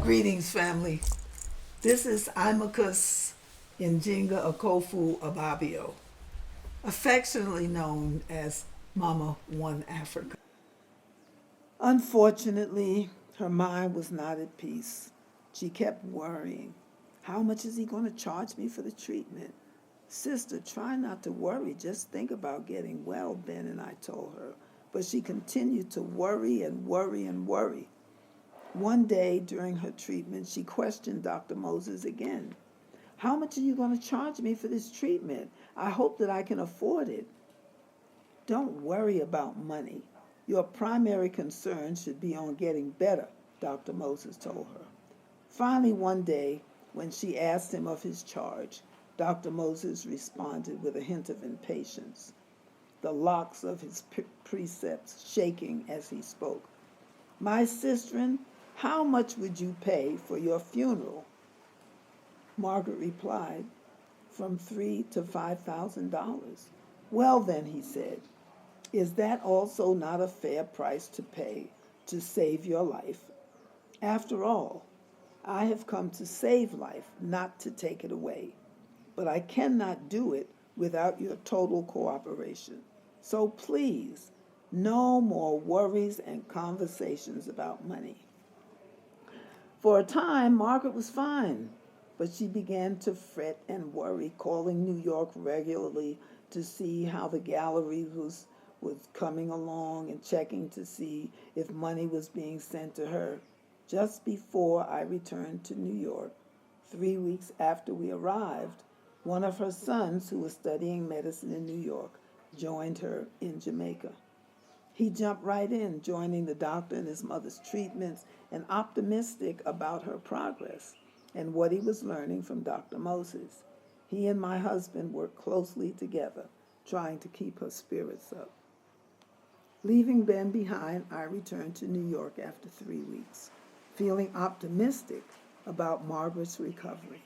Greetings, family. This is IMAHKÜS Njinga Okofu Ababio, affectionately known as Mama Africa. Unfortunately, her mind was not at peace. She kept worrying. How much is he going to charge me for the treatment? Sister, try not to worry. Just think about getting well, Ben and I told her. But she continued to worry and worry and worry. One day during her treatment, she questioned Dr. Moses again. How much are you going to charge me for this treatment? I hope that I can afford it. Don't worry about money. Your primary concern should be on getting better, Dr. Moses told her. Finally, one day, when she asked him of his charge, Dr. Moses responded with a hint of impatience, the locks of his precepts shaking as he spoke. My sister, how much would you pay for your funeral? Margaret replied, from $3,000 to $5,000. Well then, he said, is that also not a fair price to pay to save your life? After all, I have come to save life, not to take it away. But I cannot do it without your total cooperation. So please, no more worries and conversations about money. For a time, Margaret was fine, but she began to fret and worry, calling New York regularly to see how the gallery was coming along and checking to see if money was being sent to her. Just before I returned to New York, 3 weeks after we arrived, one of her sons, who was studying medicine in New York, joined her in Jamaica. He jumped right in, joining the doctor in his mother's treatments and optimistic about her progress and what he was learning from Dr. Moses. He and my husband worked closely together, trying to keep her spirits up. Leaving Ben behind, I returned to New York after 3 weeks, feeling optimistic about Margaret's recovery.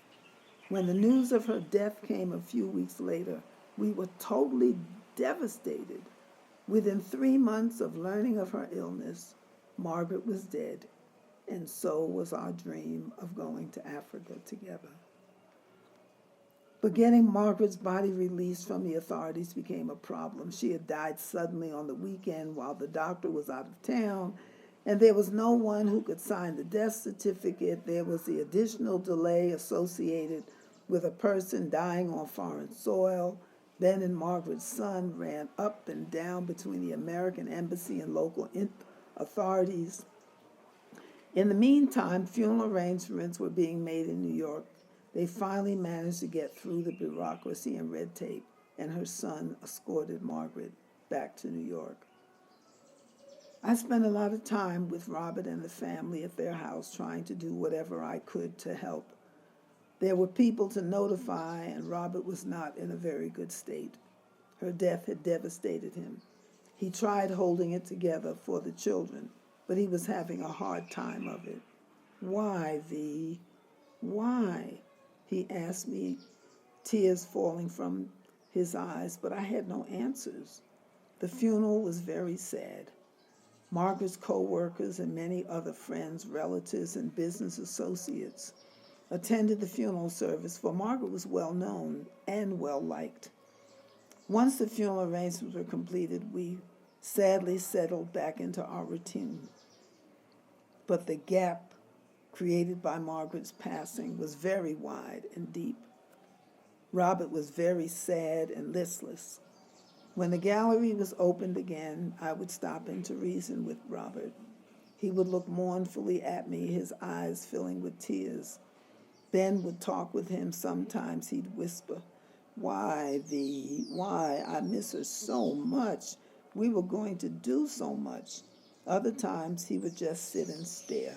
When the news of her death came a few weeks later, we were totally devastated. Within 3 months of learning of her illness, Margaret was dead, and so was our dream of going to Africa together. But getting Margaret's body released from the authorities became a problem. She had died suddenly on the weekend while the doctor was out of town, and there was no one who could sign the death certificate. There was the additional delay associated with a person dying on foreign soil. Ben and Margaret's son ran up and down between the American embassy and local authorities. In the meantime, funeral arrangements were being made in New York. They finally managed to get through the bureaucracy and red tape, and her son escorted Margaret back to New York. I spent a lot of time with Robert and the family at their house trying to do whatever I could to help. There were people to notify, and Robert was not in a very good state. Her death had devastated him. He tried holding it together for the children, but he was having a hard time of it. Why, V? Why? He asked me, tears falling from his eyes, but I had no answers. The funeral was very sad. Margaret's co-workers and many other friends, relatives, and business associates attended the funeral service, for Margaret was well known and well liked. Once the funeral arrangements were completed, we sadly settled back into our routine. But the gap created by Margaret's passing was very wide and deep. Robert was very sad and listless. When the gallery was opened again, I would stop in to reason with Robert. He would look mournfully at me, his eyes filling with tears. Ben would talk with him. Sometimes he'd whisper, why, V, why? I miss her so much. We were going to do so much. Other times he would just sit and stare.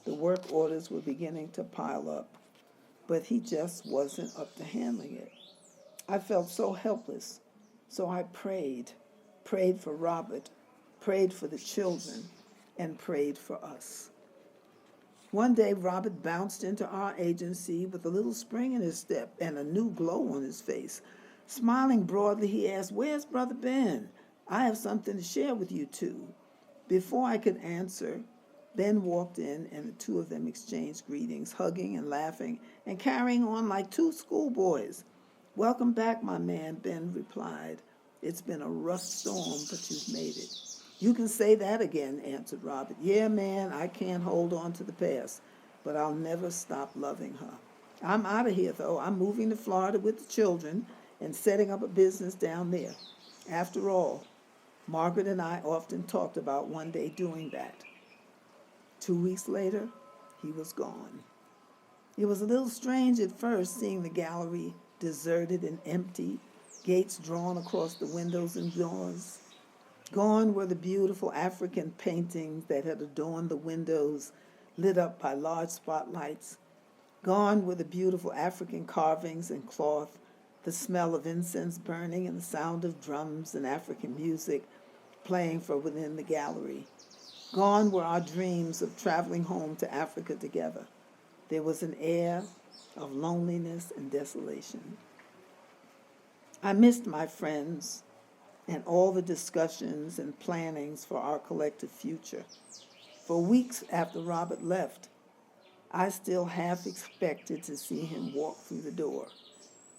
The work orders were beginning to pile up, but he just wasn't up to handling it. I felt so helpless, so I prayed for Robert, prayed for the children, and prayed for us. One day, Robert bounced into our agency with a little spring in his step and a new glow on his face. Smiling broadly, he asked, where's Brother Ben? I have something to share with you two. Before I could answer, Ben walked in, and the two of them exchanged greetings, hugging and laughing and carrying on like two schoolboys. "Welcome back, my man," Ben replied. "It's been a rough storm, but you've made it." "You can say that again," answered Robert. "Yeah, man, I can't hold on to the past, but I'll never stop loving her. I'm out of here, though. I'm moving to Florida with the children and setting up a business down there. After all, Margaret and I often talked about one day doing that." 2 weeks later, he was gone. It was a little strange at first, seeing the gallery deserted and empty, gates drawn across the windows and doors. Gone were the beautiful African paintings that had adorned the windows, lit up by large spotlights. Gone were the beautiful African carvings and cloth, the smell of incense burning and the sound of drums and African music playing from within the gallery. Gone were our dreams of traveling home to Africa together. There was an air of loneliness and desolation. I missed my friends and all the discussions and plannings for our collective future. For weeks after Robert left, I still half expected to see him walk through the door.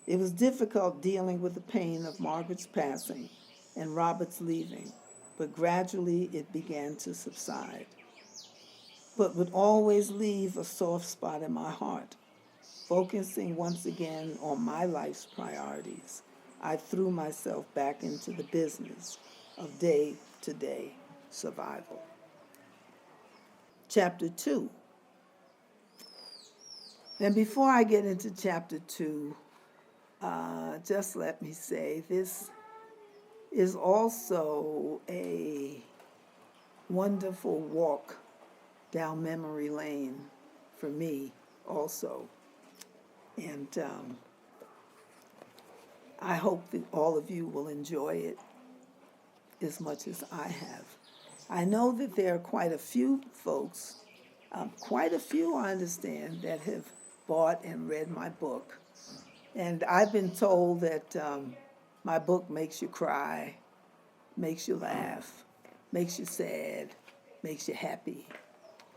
It was difficult dealing with the pain of Margaret's passing and Robert's leaving, but gradually it began to subside, but would always leave a soft spot in my heart. Focusing once again on my life's priorities, I threw myself back into the business of day-to-day survival. Chapter 2. And before I get into Chapter 2, just let me say this is also a wonderful walk down memory lane for me also. And I hope that all of you will enjoy it as much as I have. I know that there are quite a few folks, quite a few I understand, that have bought and read my book. And I've been told that my book makes you cry, makes you laugh, makes you sad, makes you happy,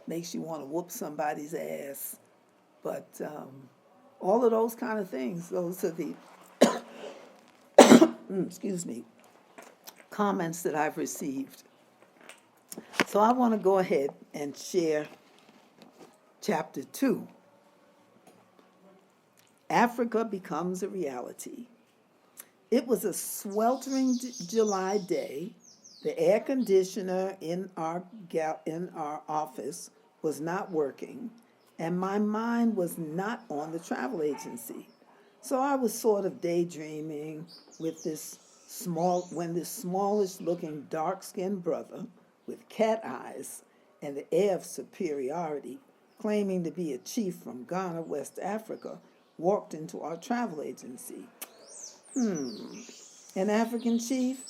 makes you want to whoop somebody's ass. But all of those kind of things, those are the, comments that I've received. So I want to go ahead and share Chapter 2. Africa becomes a reality. It was a sweltering July day. The air conditioner in our office was not working, and my mind was not on the travel agency. So I was sort of daydreaming with this smallish looking dark-skinned brother with cat eyes and the air of superiority, claiming to be a chief from Ghana, West Africa, walked into our travel agency. An African chief?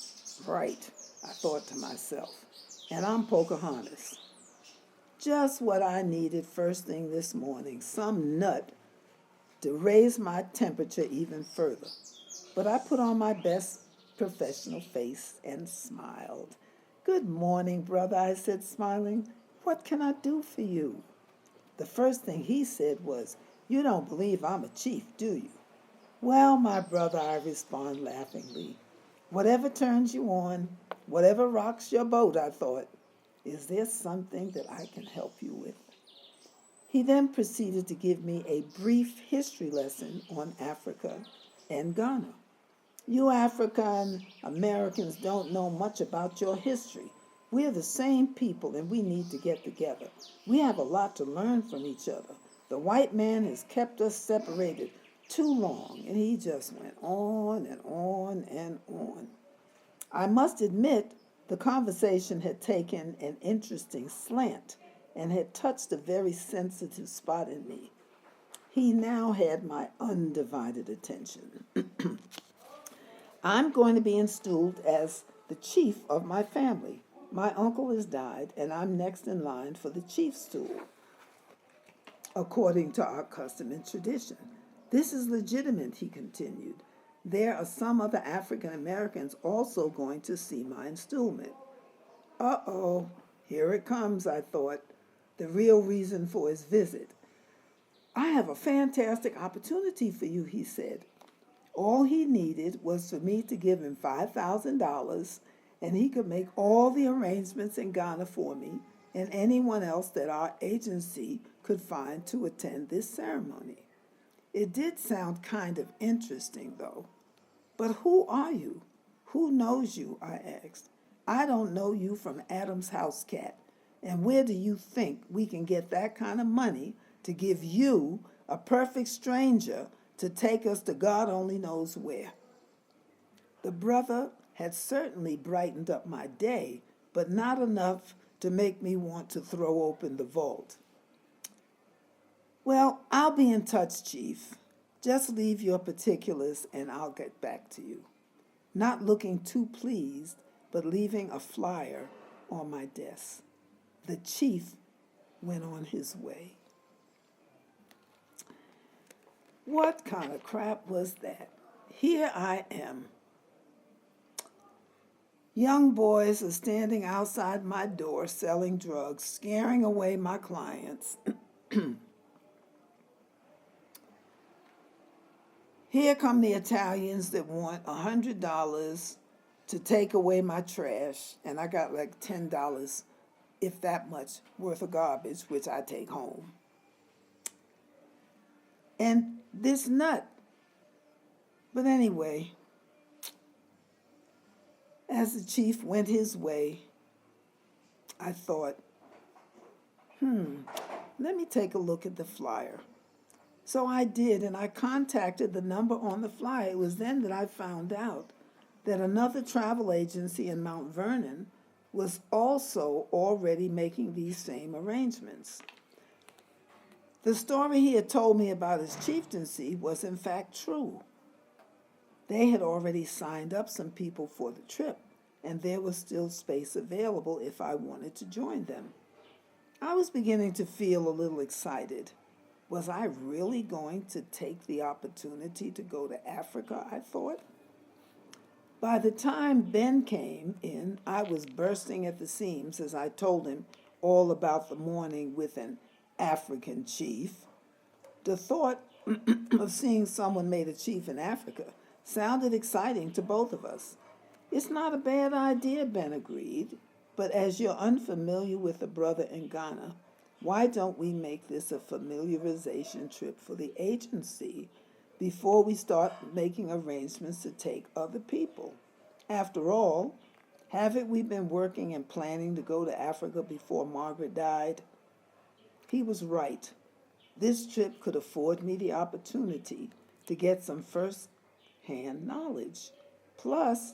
Right, I thought to myself. And I'm Pocahontas. Just what I needed first thing this morning, some nut to raise my temperature even further. But I put on my best professional face and smiled. "Good morning, brother," I said, smiling. "What can I do for you?" The first thing he said was, "You don't believe I'm a chief, do you?" "Well, my brother," I responded laughingly, "whatever turns you on, whatever rocks your boat," I thought. "Is there something that I can help you with?" He then proceeded to give me a brief history lesson on Africa and Ghana. "You African Americans don't know much about your history. We're the same people and we need to get together. We have a lot to learn from each other. The white man has kept us separated too long," and he just went on and on and on. I must admit, the conversation had taken an interesting slant and had touched a very sensitive spot in me. He now had my undivided attention. "I'm going to be installed as the chief of my family. My uncle has died, and I'm next in line for the chief's stool, according to our custom and tradition. This is legitimate," he continued. "There are some other African Americans also going to see my installment." Uh-oh, here it comes, I thought. the real reason for his visit. I have a fantastic opportunity for you, he said. All he needed was for me to give him $5,000, and he could make all the arrangements in Ghana for me and anyone else that our agency could find to attend this ceremony. It did sound kind of interesting, though. But who are you? Who knows you? I asked. I don't know you from Adam's house cat. And where do you think we can get that kind of money to give you, a perfect stranger, to take us to God only knows where? The brother had certainly brightened up my day, but not enough to make me want to throw open the vault. Well, I'll be in touch, Chief. Just leave your particulars and I'll get back to you. Not looking too pleased, but leaving a flyer on my desk. The chief went on his way. What kind of crap was that? Here I am. Young boys are standing outside my door selling drugs, scaring away my clients. Here come the Italians that want $100 to take away my trash, and I got like $10, if that much, worth of garbage, which I take home. And this nut. But anyway, as the chief went his way, I thought, let me take a look at the flyer. So I did, and I contacted the number on the flyer. It was then that I found out that another travel agency in Mount Vernon was also already making these same arrangements. The story he had told me about his chieftaincy was in fact true. They had already signed up some people for the trip, and there was still space available if I wanted to join them. I was beginning to feel a little excited. Was I really going to take the opportunity to go to Africa, I thought? By the time Ben came in, I was bursting at the seams as I told him all about the morning with an African chief. The thought of seeing someone made a chief in Africa sounded exciting to both of us. It's not a bad idea, Ben agreed, but as you're unfamiliar with a brother in Ghana, why don't we make this a familiarization trip for the agency before we start making arrangements to take other people? After all, haven't we been working and planning to go to Africa before Margaret died? He was right. This trip could afford me the opportunity to get some first-hand knowledge. Plus,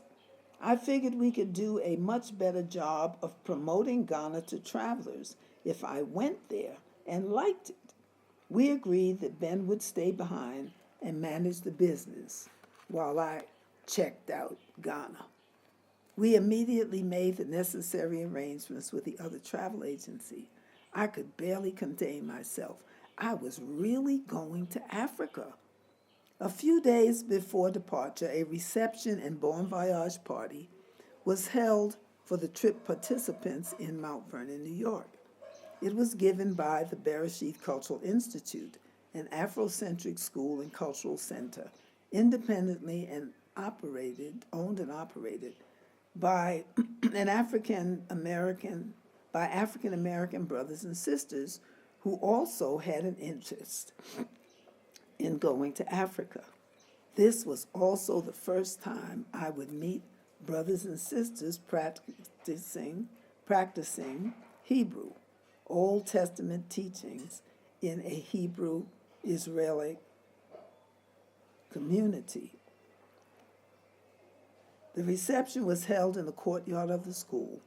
I figured we could do a much better job of promoting Ghana to travelers if I went there and liked it. We agreed that Ben would stay behind and manage the business while I checked out Ghana. We immediately made the necessary arrangements with the other travel agency. I could barely contain myself. I was really going to Africa. A few days before departure, a reception and bon voyage party was held for the trip participants in Mount Vernon, New York. It was given by the Bereshith Cultural Institute, an Afrocentric school and cultural center, independently and owned and operated by African American brothers and sisters who also had an interest in going to Africa. This was also the first time I would meet brothers and sisters practicing Hebrew, Old Testament teachings in a Hebrew Israeli community. The reception was held in the courtyard of the school.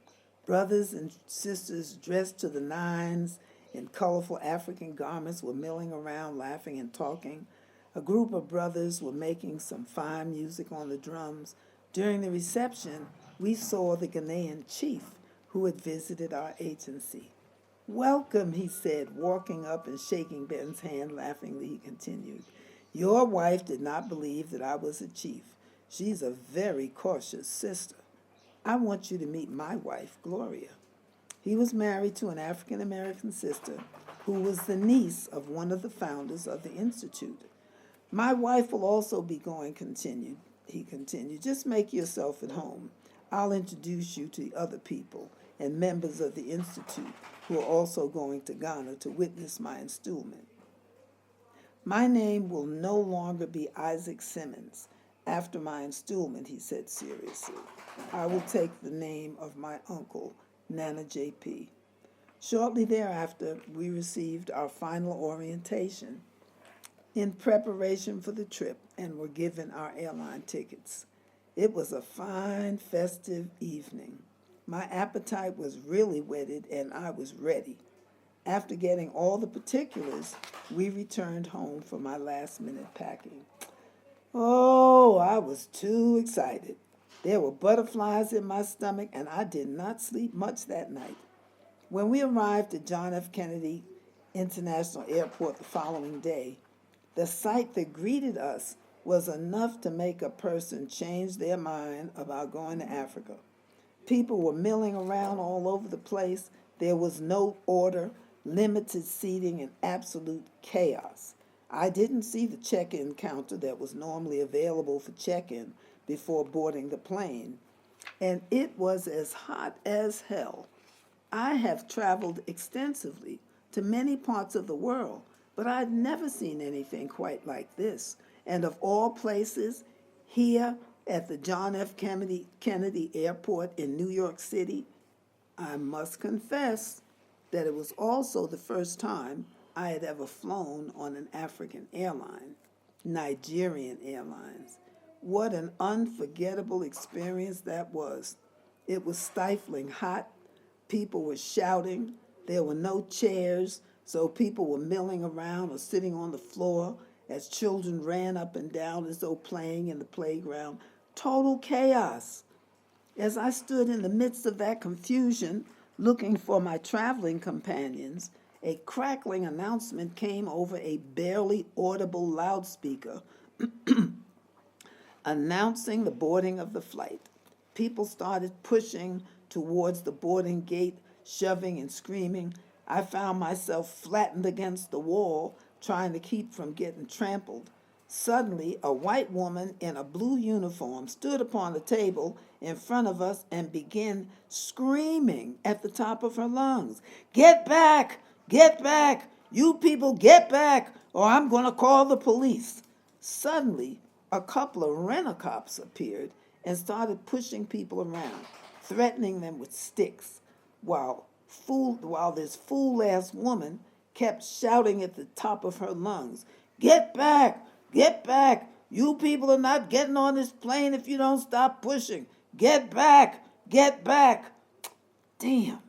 Brothers and sisters dressed to the nines in colorful African garments were milling around, laughing and talking. A group of brothers were making some fine music on the drums. During the reception, we saw the Ghanaian chief who had visited our agency. "Welcome," he said, walking up and shaking Ben's hand. Laughingly, he continued, "Your wife did not believe that I was a chief. She's a very cautious sister. I want you to meet my wife, Gloria." He was married to an African American sister who was the niece of one of the founders of the Institute. My wife will also be going, he continued. Just make yourself at home. I'll introduce you to other people and members of the Institute who are also going to Ghana to witness my installment. My name will no longer be Isaac Simmons. After my installment, he said seriously. I will take the name of my uncle, Nana J.P. Shortly thereafter, we received our final orientation in preparation for the trip and were given our airline tickets. It was a fine, festive evening. My appetite was really whetted and I was ready. After getting all the particulars, we returned home for my last-minute packing. Oh, I was too excited. There were butterflies in my stomach, and I did not sleep much that night. When we arrived at John F. Kennedy International Airport the following day, the sight that greeted us was enough to make a person change their mind about going to Africa. People were milling around all over the place. There was no order, limited seating, and absolute chaos. I didn't see the check-in counter that was normally available for check-in before boarding the plane, and it was as hot as hell. I have traveled extensively to many parts of the world, but I'd never seen anything quite like this. And of all places, here at the John F. Kennedy Airport in New York City, I must confess that it was also the first time I had ever flown on an African airline, Nigerian Airlines. What an unforgettable experience that was. It was stifling hot. People were shouting. There were no chairs, so people were milling around or sitting on the floor as children ran up and down as though playing in the playground. Total chaos. As I stood in the midst of that confusion, looking for my traveling companions, a crackling announcement came over a barely audible loudspeaker announcing the boarding of the flight. People started pushing towards the boarding gate, shoving and screaming. I found myself flattened against the wall, trying to keep from getting trampled. Suddenly, a white woman in a blue uniform stood upon the table in front of us and began screaming at the top of her lungs, "Get back! Get back! You people get back, or I'm going to call the police." Suddenly, a couple of rent-a-cops appeared and started pushing people around, threatening them with sticks, while this fool-ass woman kept shouting at the top of her lungs, "Get back! Get back! You people are not getting on this plane if you don't stop pushing. Get back! Get back!" Damn.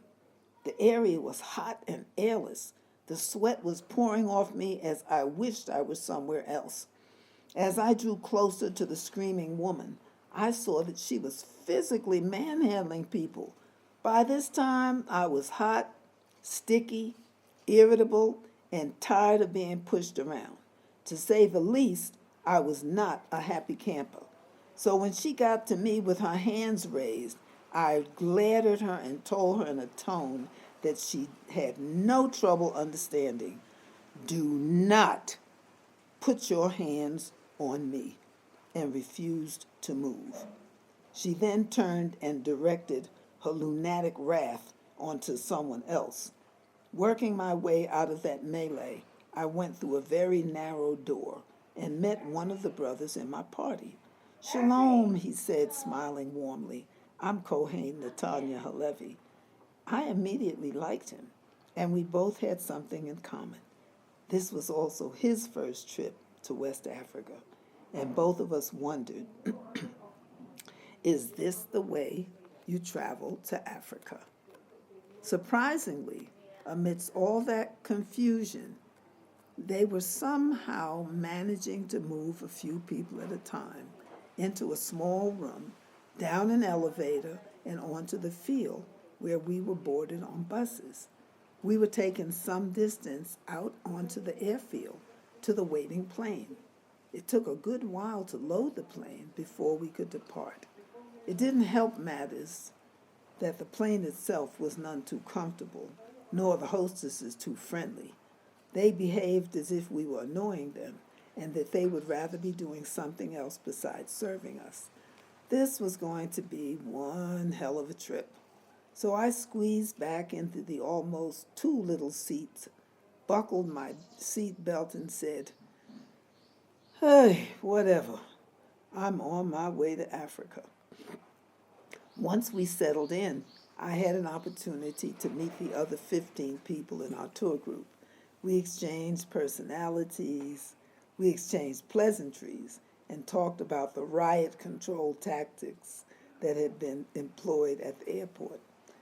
The area was hot and airless. The sweat was pouring off me as I wished I were somewhere else. As I drew closer to the screaming woman, I saw that she was physically manhandling people. By this time, I was hot, sticky, irritable, and tired of being pushed around. To say the least, I was not a happy camper. So when she got to me with her hands raised, I glared at her and told her in a tone that she had no trouble understanding, "Do not put your hands on me," and refused to move. She then turned and directed her lunatic wrath onto someone else. Working my way out of that melee, I went through a very narrow door and met one of the brothers in my party. "Shalom," he said, smiling warmly. "I'm Kohen Netanya Halevi." I immediately liked him, and we both had something in common. This was also his first trip to West Africa, and both of us wondered, is this the way you travel to Africa? Surprisingly, amidst all that confusion, they were somehow managing to move a few people at a time into a small room, down an elevator, and onto the field where we were boarded on buses. We were taken some distance out onto the airfield to the waiting plane. It took a good while to load the plane before we could depart. It didn't help matters that the plane itself was none too comfortable, nor the hostesses too friendly. They behaved as if we were annoying them, and that they would rather be doing something else besides serving us. This was going to be one hell of a trip. So I squeezed back into the almost too little seat, buckled my seat belt, and said, "Hey, whatever. I'm on my way to Africa." Once we settled in, I had an opportunity to meet the other 15 people in our tour group. We exchanged personalities, we exchanged pleasantries, and talked about the riot control tactics that had been employed at the airport.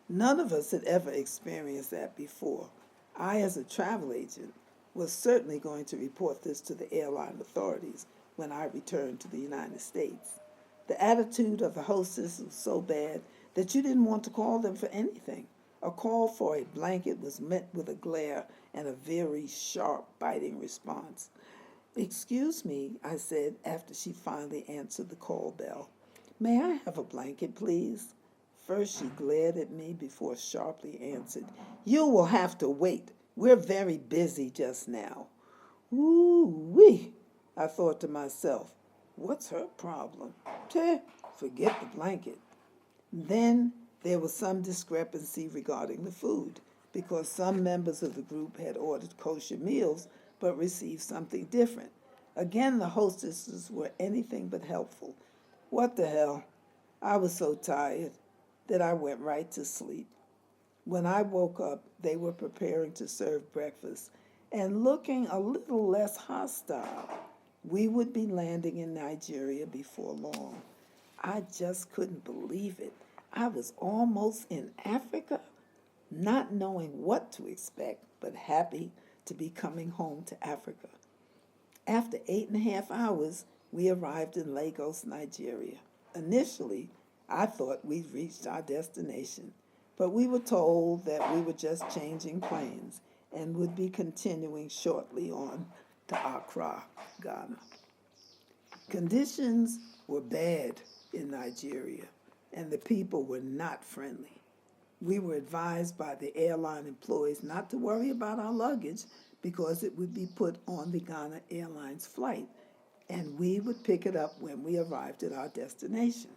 None of us had ever experienced that before. I, as a travel agent, was certainly going to report this to the airline authorities when I returned to the United States. The attitude of the hostess was so bad that you didn't want to call them for anything. A call for a blanket was met with a glare and a very sharp, biting response. "Excuse me," I said after she finally answered the call bell. "May I have a blanket, please?" First she glared at me before sharply answered, "You will have to wait. We're very busy just now." Ooh-wee, I thought to myself. What's her problem? Forget the blanket. Then there was some discrepancy regarding the food, because some members of the group had ordered kosher meals but received something different. Again, the hostesses were anything but helpful. What the hell? I was so tired that I went right to sleep. When I woke up, they were preparing to serve breakfast and looking a little less hostile. We would be landing in Nigeria before long. I just couldn't believe it. I was almost in Africa, not knowing what to expect, but happy to be coming home to Africa. After 8.5 hours, we arrived in Lagos, Nigeria. Initially, I thought we'd reached our destination, but we were told that we were just changing planes and would be continuing shortly on to Accra, Ghana. Conditions were bad in Nigeria, and the people were not friendly. We were advised by the airline employees not to worry about our luggage because it would be put on the Ghana Airlines flight, and we would pick it up when we arrived at our destination.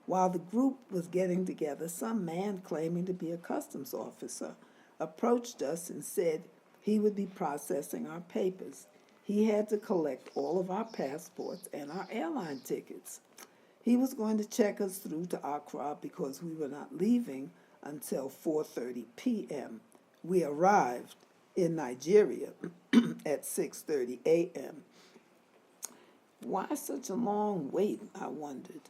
While the group was getting together, some man claiming to be a customs officer approached us and said he would be processing our papers. He had to collect all of our passports and our airline tickets. He was going to check us through to Accra because we were not leaving until 4:30 p.m. We arrived in Nigeria at 6:30 a.m. Why such a long wait, I wondered.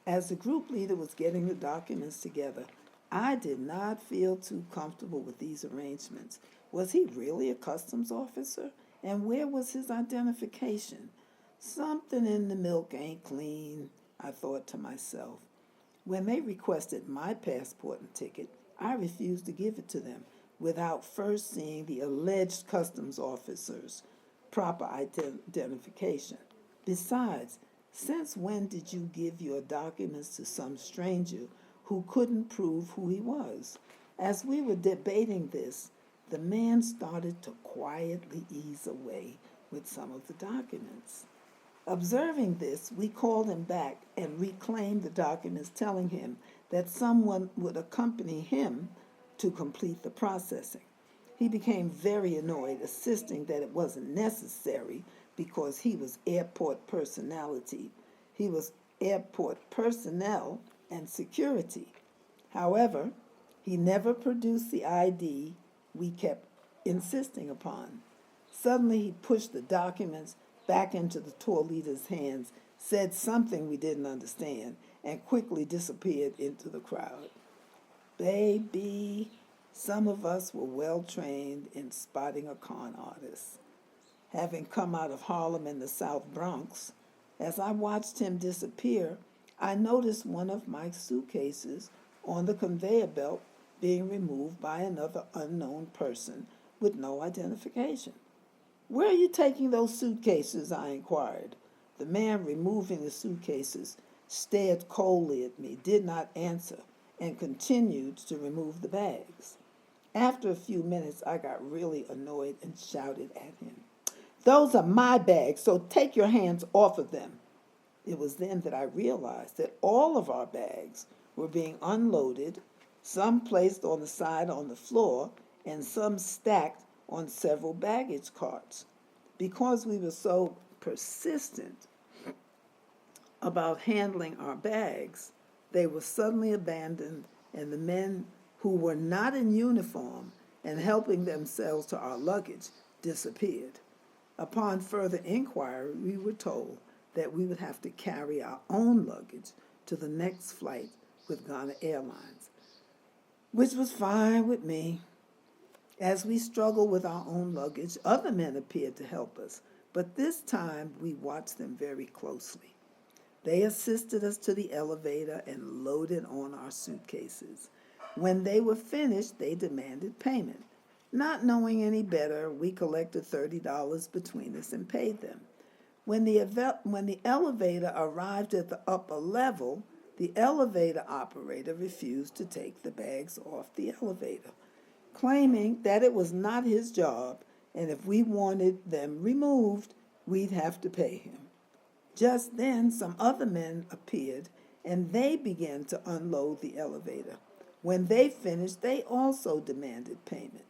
As the group leader was getting the documents together, I did not feel too comfortable with these arrangements. Was he really a customs officer? And where was his identification? Something in the milk ain't clean, I thought to myself. When they requested my passport and ticket, I refused to give it to them without first seeing the alleged customs officer's proper identification. Besides, since when did you give your documents to some stranger who couldn't prove who he was? As we were debating this, the man started to quietly ease away with some of the documents. Observing this, we called him back and reclaimed the documents, telling him that someone would accompany him to complete the processing. He became very annoyed, insisting that it wasn't necessary because he was airport personality. He was airport personnel and security. However, he never produced the ID we kept insisting upon. Suddenly, he pushed the documents back into the tour leader's hands, said something we didn't understand, and quickly disappeared into the crowd. Baby, some of us were well trained in spotting a con artist. Having come out of Harlem in the South Bronx, as I watched him disappear, I noticed one of my suitcases on the conveyor belt being removed by another unknown person with no identification. "Where are you taking those suitcases?" I inquired. The man removing the suitcases stared coldly at me, did not answer, and continued to remove the bags. After a few minutes, I got really annoyed and shouted at him, "Those are my bags, so take your hands off of them." It was then that I realized that all of our bags were being unloaded, some placed on the side on the floor, and some stacked on several baggage carts. Because we were so persistent about handling our bags, they were suddenly abandoned, and the men who were not in uniform and helping themselves to our luggage disappeared. Upon further inquiry, we were told that we would have to carry our own luggage to the next flight with Ghana Airlines, which was fine with me. As we struggled with our own luggage, other men appeared to help us, but this time we watched them very closely. They assisted us to the elevator and loaded on our suitcases. When they were finished, they demanded payment. Not knowing any better, we collected $30 between us and paid them. When the elevator arrived at the upper level, the elevator operator refused to take the bags off the elevator, claiming that it was not his job, and if we wanted them removed, we'd have to pay him. Just then, some other men appeared, and they began to unload the elevator. When they finished, they also demanded payment.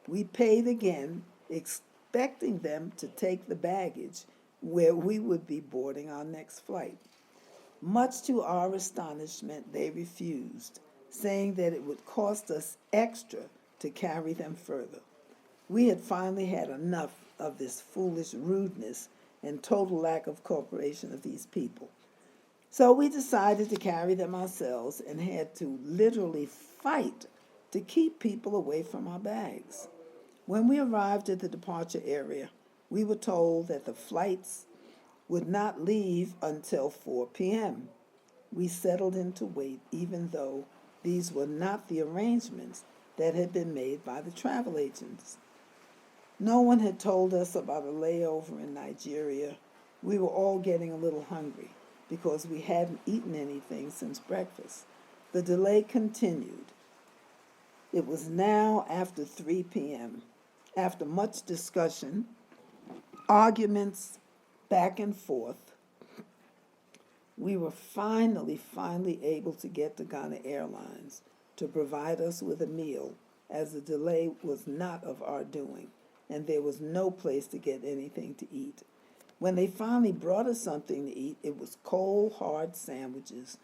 We paid again, expecting them to take the baggage where we would be boarding our next flight. Much to our astonishment, they refused, saying that it would cost us extra to carry them further. We had finally had enough of this foolish rudeness and total lack of cooperation of these people. So we decided to carry them ourselves and had to literally fight to keep people away from our bags. When we arrived at the departure area, we were told that the flights would not leave until 4 p.m. We settled in to wait, even though these were not the arrangements that had been made by the travel agents. No one had told us about a layover in Nigeria. We were all getting a little hungry because we hadn't eaten anything since breakfast. The delay continued. It was now after 3 p.m. After much discussion, arguments back and forth, we were finally able to get to Ghana Airlines to provide us with a meal, as the delay was not of our doing, and there was no place to get anything to eat. When they finally brought us something to eat, it was cold, hard sandwiches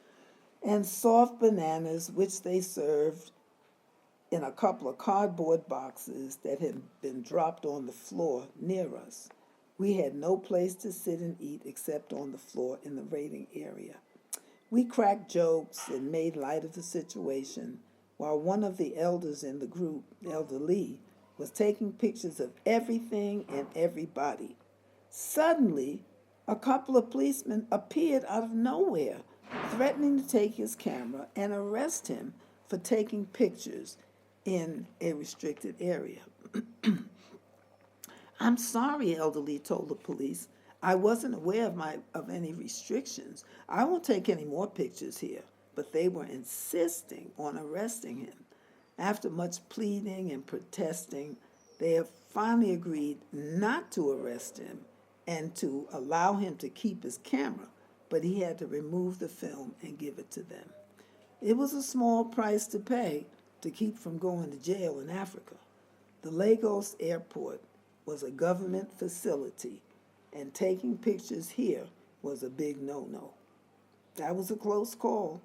and soft bananas, which they served in a couple of cardboard boxes that had been dropped on the floor near us. We had no place to sit and eat except on the floor in the waiting area. We cracked jokes and made light of the situation, while one of the elders in the group, Elder Lee, was taking pictures of everything and everybody. Suddenly, a couple of policemen appeared out of nowhere, threatening to take his camera and arrest him for taking pictures in a restricted area. "I'm sorry," Elder Lee told the police. "I wasn't aware of any restrictions. I won't take any more pictures here." But they were insisting on arresting him. After much pleading and protesting, they have finally agreed not to arrest him and to allow him to keep his camera, but he had to remove the film and give it to them. It was a small price to pay to keep from going to jail in Africa. The Lagos airport was a government facility, and taking pictures here was a big no-no. That was a close call.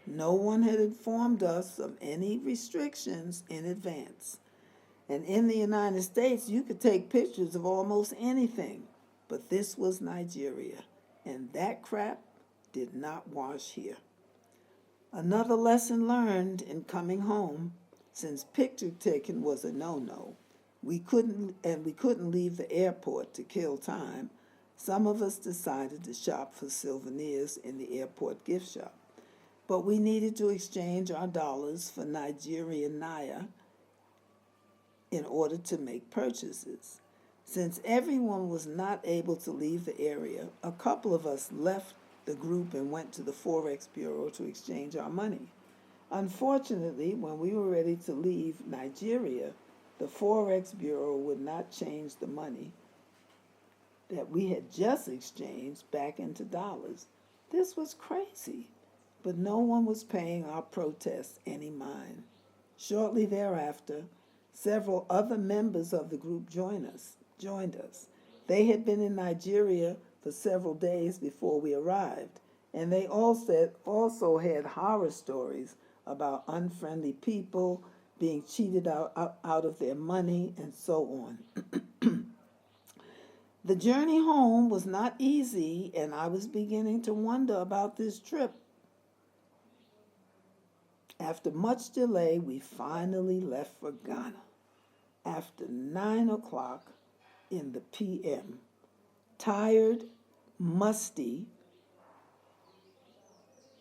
No one had informed us of any restrictions in advance. And in the United States, you could take pictures of almost anything. But this was Nigeria, and that crap did not wash here. Another lesson learned in coming home, since picture taking was a no-no, we couldn't leave the airport to kill time. Some of us decided to shop for souvenirs in the airport gift shop. But we needed to exchange our dollars for Nigerian naira in order to make purchases. Since everyone was not able to leave the area, a couple of us left the group and went to the Forex Bureau to exchange our money. Unfortunately, when we were ready to leave Nigeria, the Forex Bureau would not change the money that we had just exchanged back into dollars. This was crazy, but no one was paying our protests any mind. Shortly thereafter, several other members of the group joined us. They had been in Nigeria for several days before we arrived, and they also had horror stories about unfriendly people being cheated out of their money and so on. The journey home was not easy, and I was beginning to wonder about this trip. After much delay, we finally left for Ghana. After 9 o'clock in the p.m., tired, musty,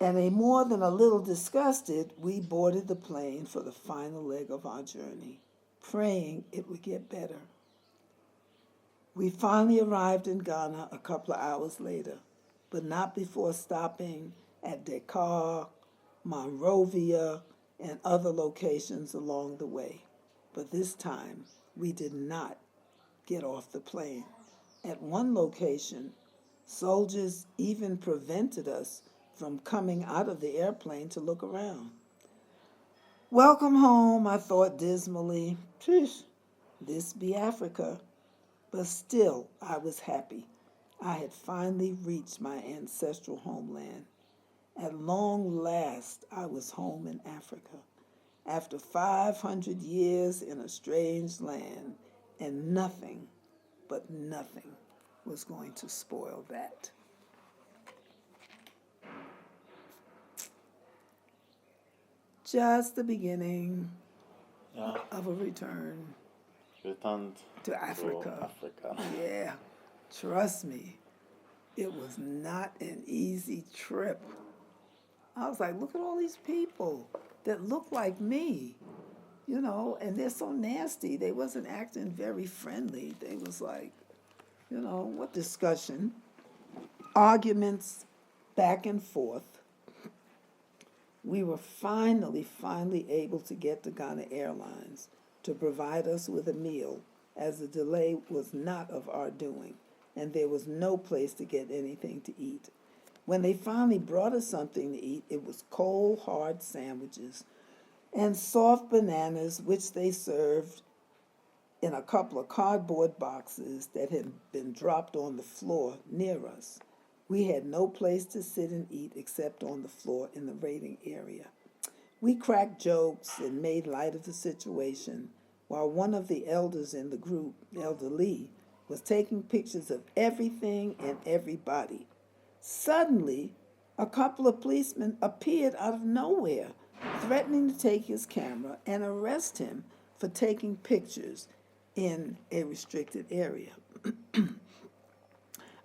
and a more than a little disgusted, we boarded the plane for the final leg of our journey, praying it would get better. We finally arrived in Ghana a couple of hours later, but not before stopping at Dakar, Monrovia, and other locations along the way. But this time, we did not get off the plane. At one location, soldiers even prevented us from coming out of the airplane to look around. Welcome home, I thought dismally. Phew, this be Africa. But still, I was happy. I had finally reached my ancestral homeland. At long last, I was home in Africa. After 500 years in a strange land, and nothing, but nothing, was going to spoil that. Just the beginning of a return Returned to Africa. to Africa. Yeah, trust me, it was not an easy trip. I was like, look at all these people that look like me, and they're so nasty. They wasn't acting very friendly. They was like, what discussion, arguments back and forth. We were finally able to get to Ghana Airlines to provide us with a meal, as the delay was not of our doing, and there was no place to get anything to eat. When they finally brought us something to eat, it was cold, hard sandwiches and soft bananas, which they served in a couple of cardboard boxes that had been dropped on the floor near us. We had no place to sit and eat except on the floor in the waiting area. We cracked jokes and made light of the situation, while one of the elders in the group, Elder Lee, was taking pictures of everything and everybody. Suddenly, a couple of policemen appeared out of nowhere, threatening to take his camera and arrest him for taking pictures in a restricted area.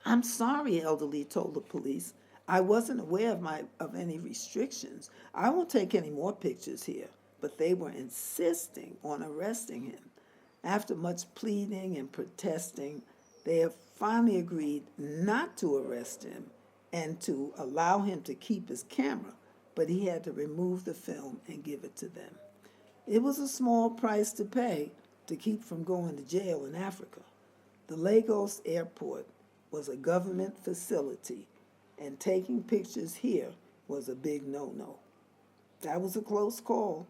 I'm sorry, Elder Lee told the police. I wasn't aware of any restrictions. I won't take any more pictures here. But they were insisting on arresting him. After much pleading and protesting, they have finally agreed not to arrest him and to allow him to keep his camera, but he had to remove the film and give it to them. It was a small price to pay to keep from going to jail in Africa. The Lagos airport was a government facility, and taking pictures here was a big no-no. That was a close call.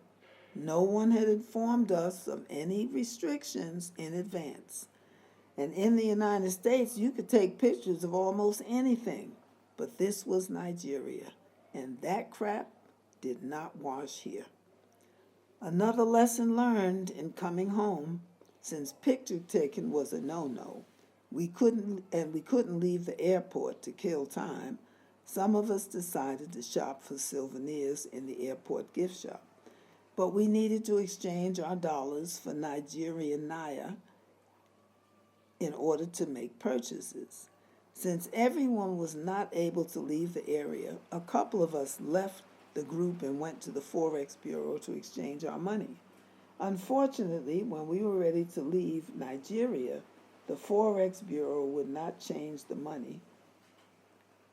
No one had informed us of any restrictions in advance. And in the United States, you could take pictures of almost anything. But this was Nigeria, and that crap did not wash here. Another lesson learned in coming home, since picture taking was a no-no, we couldn't leave the airport to kill time. Some of us decided to shop for souvenirs in the airport gift shop. But we needed to exchange our dollars for Nigerian naira in order to make purchases. Since everyone was not able to leave the area, a couple of us left the group and went to the Forex Bureau to exchange our money. Unfortunately, when we were ready to leave Nigeria, the Forex Bureau would not change the money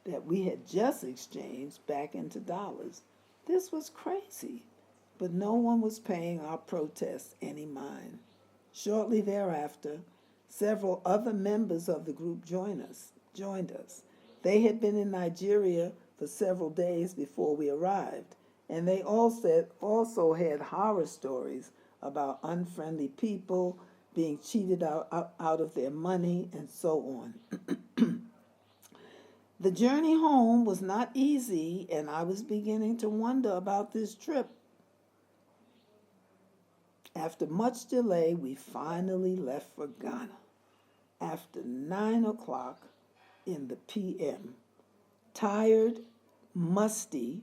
that we had just exchanged back into dollars. This was crazy, but no one was paying our protests any mind. Shortly thereafter, several other members of the group joined us. They had been in Nigeria for several days before we arrived, and they also had horror stories about unfriendly people being cheated out of their money and so on. The journey home was not easy, and I was beginning to wonder about this trip. After much delay, we finally left for Ghana. After 9 o'clock in the p.m., tired, musty,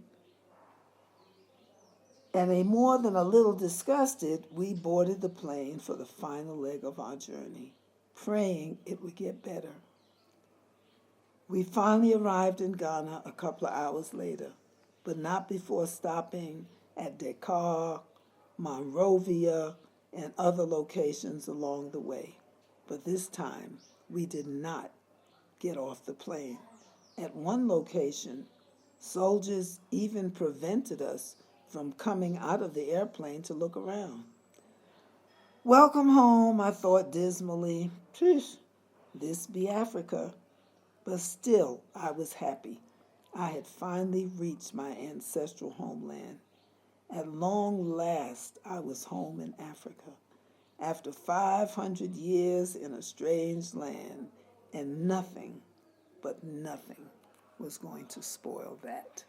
and a more than a little disgusted, we boarded the plane for the final leg of our journey, praying it would get better. We finally arrived in Ghana a couple of hours later, but not before stopping at Dakar, Monrovia, and other locations along the way. But this time, we did not get off the plane. At one location, soldiers even prevented us from coming out of the airplane to look around. Welcome home, I thought dismally. Phew, this be Africa. But still, I was happy. I had finally reached my ancestral homeland. At long last, I was home in Africa. After 500 years in a strange land, and nothing, but nothing, was going to spoil that.